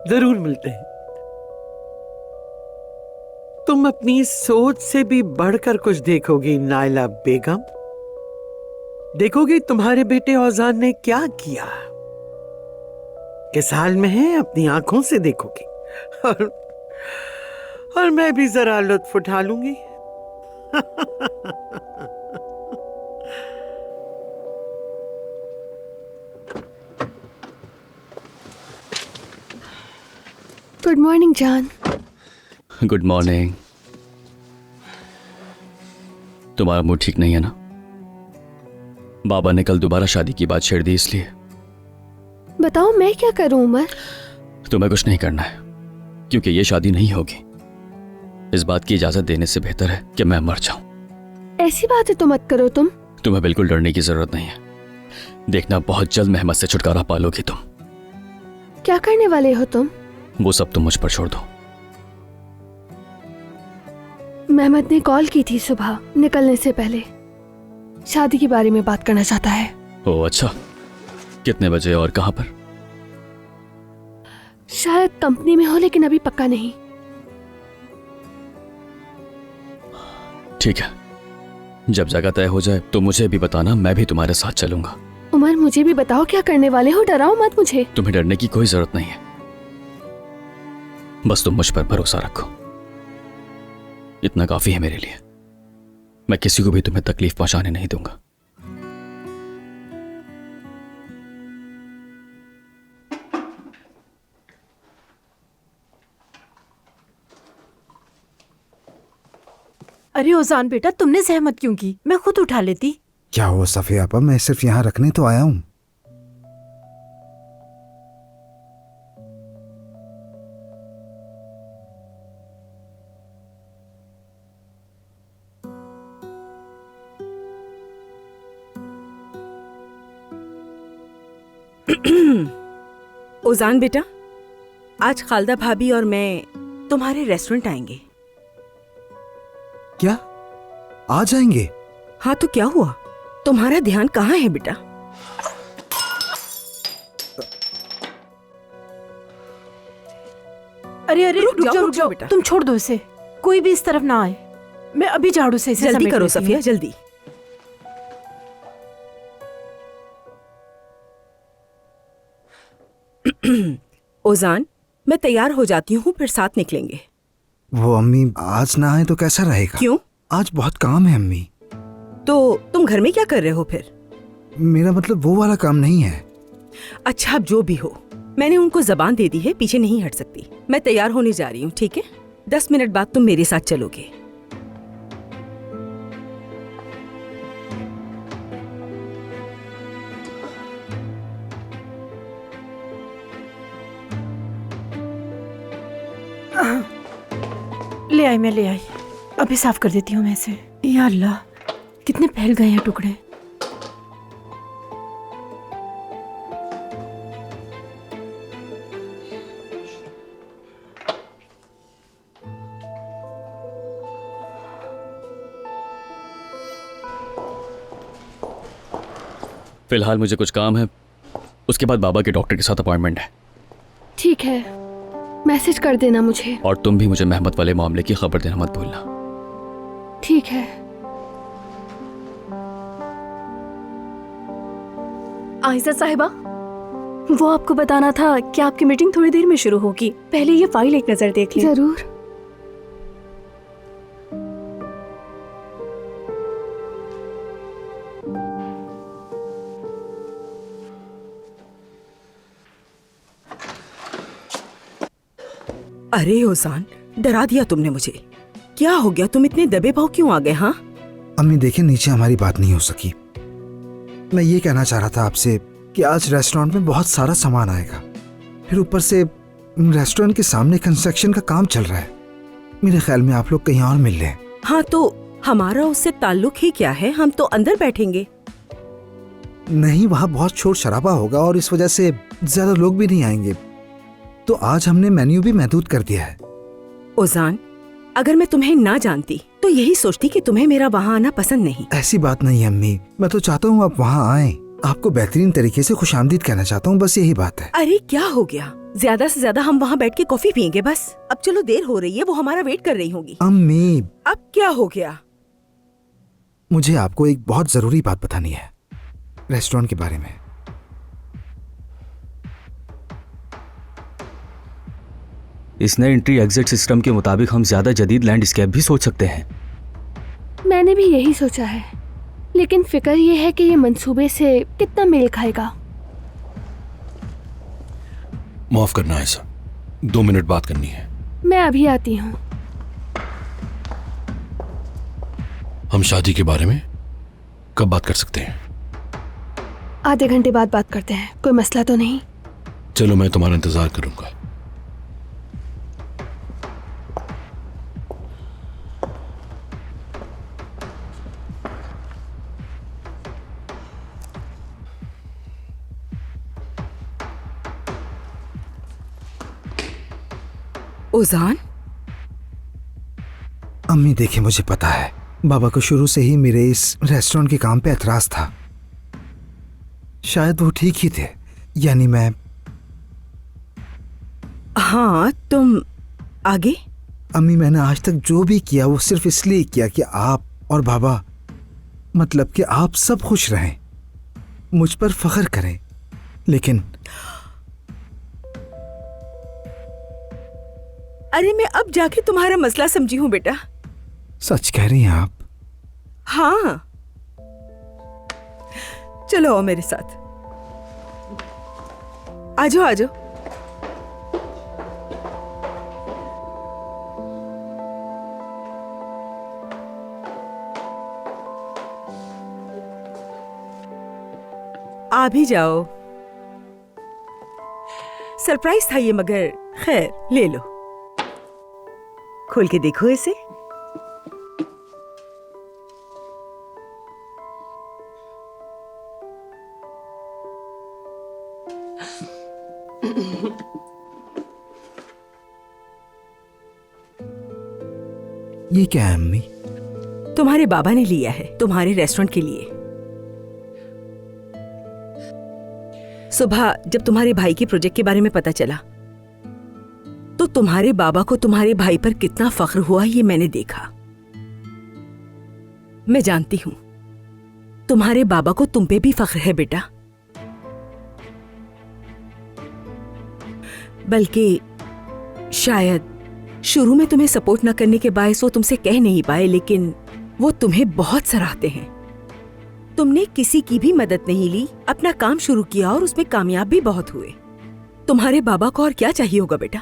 जरूर मिलते हैं। तुम अपनी सोच से भी बढ़कर कुछ देखोगी नाइला बेगम। देखोगी तुम्हारे बेटे औजान ने क्या किया, किस हाल में है, अपनी आंखों से देखोगी और मैं भी जरा लुत्फ उठा लूंगी। गुड मॉर्निंग जान। Good morning. तुम्हारा मूड ठीक नहीं है ना? बाबा ने कल दोबारा शादी की बात छेड़ दी, इसलिए। बताओ मैं क्या करूं उमर? तुम्हें कुछ नहीं करना है, क्योंकि ये शादी नहीं होगी। इस बात की इजाजत देने से बेहतर है कि मैं मर जाऊं। ऐसी बातें तो मत करो तुम। तुम्हें बिल्कुल डरने की जरूरत नहीं है। देखना, बहुत जल्द मेहमत से छुटकारा पालोगी तुम। क्या करने वाले हो तुम? वो सब तुम मुझ पर छोड़ दो। मेहमत ने कॉल की थी सुबह निकलने से पहले, शादी के बारे में बात करना चाहता है। ओह अच्छा, कितने बजे और कहां पर? शायद कंपनी में हो, लेकिन अभी पक्का नहीं। ठीक है, जब जगह तय हो जाए तो मुझे भी बताना, मैं भी तुम्हारे साथ चलूंगा। उमर मुझे भी बताओ क्या करने वाले हो, डराओ मत मुझे। तुम्हें डरने की कोई जरूरत नहीं है, बस तुम मुझ पर भरोसा रखो, इतना काफी है मेरे लिए। मैं किसी को भी तुम्हें तकलीफ पहुंचाने नहीं दूंगा। अरे ओजान बेटा, तुमने जहमत क्यों की? मैं खुद उठा लेती। क्या हुआ सफिया आपा, मैं सिर्फ यहाँ रखने तो आया हूँ। ओजान बेटा, आज खालदा भाभी और मैं तुम्हारे रेस्टोरेंट आएंगे। क्या आ जाएंगे? हाँ तो क्या हुआ, तुम्हारा ध्यान कहाँ है बेटा? अरे अरे रुक जाओ रुक जाओ बेटा। तुम छोड़ दो इसे, कोई भी इस तरफ ना आए। मैं अभी झाड़ू से इसे जल्दी समेट करो लेती हूँ। सफिया, जल्दी। ओजान, मैं तैयार हो जाती हूँ, फिर साथ निकलेंगे। वो अम्मी आज ना आए तो कैसा रहेगा? क्यों? आज बहुत काम है अम्मी। तो तुम घर में क्या कर रहे हो फिर? मेरा मतलब वो वाला काम नहीं है। अच्छा, अब जो भी हो, मैंने उनको जबान दे दी है, पीछे नहीं हट सकती। मैं तैयार होने जा रही हूँ, ठीक है? 10 मिनट बाद तुम मेरे साथ चलोगे। ले आई, मैं ले आई। अभी साफ कर देती हूँ मैं इसे। या अल्लाह, कितने फैल गए हैं टुकड़े। फिलहाल मुझे कुछ काम है, उसके बाद बाबा के डॉक्टर के साथ अपॉइंटमेंट है। ठीक है, मैसेज कर देना मुझे। और तुम भी मुझे मेहमत वाले मामले की खबर देना मत भूलना। ठीक है। आयशा साहिबा, वो आपको बताना था कि आपकी मीटिंग थोड़ी देर में शुरू होगी। पहले ये फाइल एक नजर देख लें। जरूर। अरे ओजान, डरा दिया तुमने मुझे। क्या हो गया, तुम इतने दबे भाव क्यों आ गए? हाँ अम्मी देखिए, नीचे हमारी बात नहीं हो सकी। मैं ये कहना चाह रहा था आपसे कि आज रेस्टोरेंट में बहुत सारा सामान आएगा, फिर ऊपर से रेस्टोरेंट के सामने कंस्ट्रक्शन का काम चल रहा है। मेरे ख्याल में आप लोग कहीं और मिल लें। हाँ, तो हमारा उससे ताल्लुक ही क्या है? हम तो अंदर बैठेंगे। नहीं, वहाँ बहुत शोर शराबा होगा और इस वजह से ज्यादा लोग भी नहीं आएंगे। तो आज हमने मेन्यू भी महदूद कर दिया है। ओजान, अगर मैं तुम्हें ना जानती तो यही सोचती कि तुम्हें मेरा वहाँ आना पसंद नहीं। ऐसी बात नहीं है अम्मी, मैं तो चाहता हूँ आप वहाँ आएं। आपको बेहतरीन तरीके से खुशामदीद कहना चाहता हूँ, बस यही बात है। अरे क्या हो गया, ज्यादा से ज्यादा हम वहाँ बैठ के कॉफी पियेंगे बस। अब चलो, देर हो रही है, वो हमारा वेट कर रही होंगी। अम्मी, अब क्या हो गया? मुझे आपको एक बहुत जरूरी बात बतानी है रेस्टोरेंट के बारे में। इस नए एंट्री एग्जिट सिस्टम के मुताबिक हम ज्यादा जदीद लैंडस्केप भी सोच सकते हैं। मैंने भी यही सोचा है, लेकिन फिक्र ये है कि ये मंसूबे से कितना मेल खाएगा। माफ करना है सर, 2 मिनट बात करनी है। मैं अभी आती हूँ। हम शादी के बारे में कब बात कर सकते हैं? आधे घंटे बाद बात करते हैं, कोई मसला तो नहीं? चलो, मैं तुम्हारा इंतजार करूंगा। ओजान, अम्मी देखिए, मुझे पता है बाबा को शुरू से ही मेरे इस रेस्टोरेंट के काम पे एतराज था। शायद वो ठीक ही थे, यानी मैं। हाँ, तुम आगे? अम्मी, मैंने आज तक जो भी किया वो सिर्फ इसलिए किया कि आप और बाबा, मतलब कि आप सब खुश रहें, मुझ पर फख्र करें। लेकिन अरे मैं अब जाके तुम्हारा मसला समझी हूँ बेटा। सच कह रही हैं आप? हाँ, चलो आओ मेरे साथ। आजो आजो। आ भी जाओ। सरप्राइज था ये, मगर खैर ले लो। खोल के देखो इसे। ये क्या है अम्मी? तुम्हारे बाबा ने लिया है तुम्हारे रेस्टोरेंट के लिए। सुबह जब तुम्हारे भाई के प्रोजेक्ट के बारे में पता चला तो तुम्हारे बाबा को तुम्हारे भाई पर कितना फख्र हुआ ये मैंने देखा। मैं जानती हूं तुम्हारे बाबा को तुम पे भी फख्र है बेटा। बल्कि शायद शुरू में तुम्हें सपोर्ट न करने के बायस वो तुमसे कह नहीं पाए, लेकिन वो तुम्हें बहुत सराहते हैं। तुमने किसी की भी मदद नहीं ली, अपना काम शुरू किया और उसमें कामयाब भी बहुत हुए। तुम्हारे बाबा को और क्या चाहिए होगा बेटा?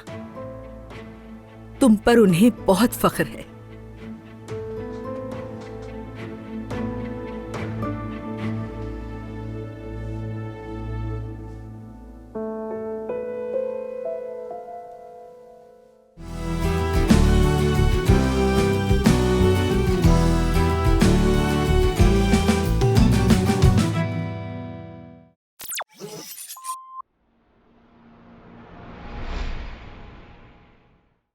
तुम पर उन्हें बहुत फख्र है।